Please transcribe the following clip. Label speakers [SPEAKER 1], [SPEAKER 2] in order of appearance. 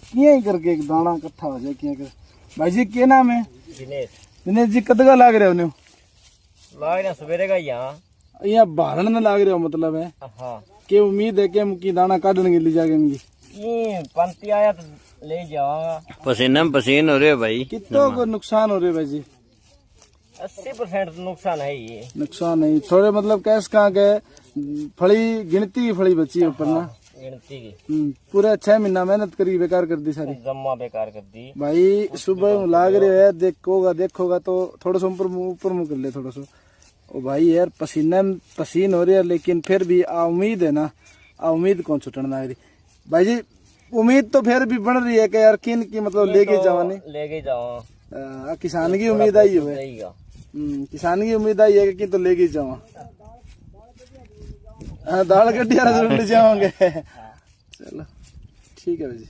[SPEAKER 1] किया ही करके एक दाना इकट्ठा हो जाए किया कर। भाई जी क्या नाम है?
[SPEAKER 2] दिनेश।
[SPEAKER 1] दिनेश जी कद का लाग रहे हो ने?
[SPEAKER 2] लाग रहा सवेरे का यहाँ
[SPEAKER 1] भारण न लाग रहे हो मतलब है?
[SPEAKER 2] हाँ।
[SPEAKER 1] के उम्मीद है कि मुकी दाना काटने के लिए जाके इनकी
[SPEAKER 2] ये पंती आया तो ले जाऊंगा।
[SPEAKER 3] पसीना में पसीन हो रहे हो भाई।
[SPEAKER 1] कितनों को नुकसान हो रहे भाई जी?
[SPEAKER 2] 80% नुकसान है ये।
[SPEAKER 1] नुकसान नहीं थोड़े मतलब कैस कहाँ के फली गिनती की फली बची है ऊपर ना
[SPEAKER 2] गिनती की
[SPEAKER 1] पूरे 6 महीना मेहनत करी बेकार कर दी सारी
[SPEAKER 2] जम्मा बेकार कर दी
[SPEAKER 1] भाई। सुबह लाग रहे है देखोगा तो थोड़ा सा ऊपर मुंह कर ले थोड़ा सा। ओ भाई यार पसीन हो रही है लेकिन फिर भी उम्मीद है ना, उम्मीद कौन छुटन ना रही भाई जी। उम्मीद तो फिर भी बढ़ रही है कि यार किन की मतलब लेके जावा नहीं
[SPEAKER 2] लेके जाओ।
[SPEAKER 1] किसान की उम्मीद आई है किसान की उम्मीद आई है कि तो लेके जावा। दाल गड्डिया जरूर ले जाओगे। चलो ठीक है भाई जी।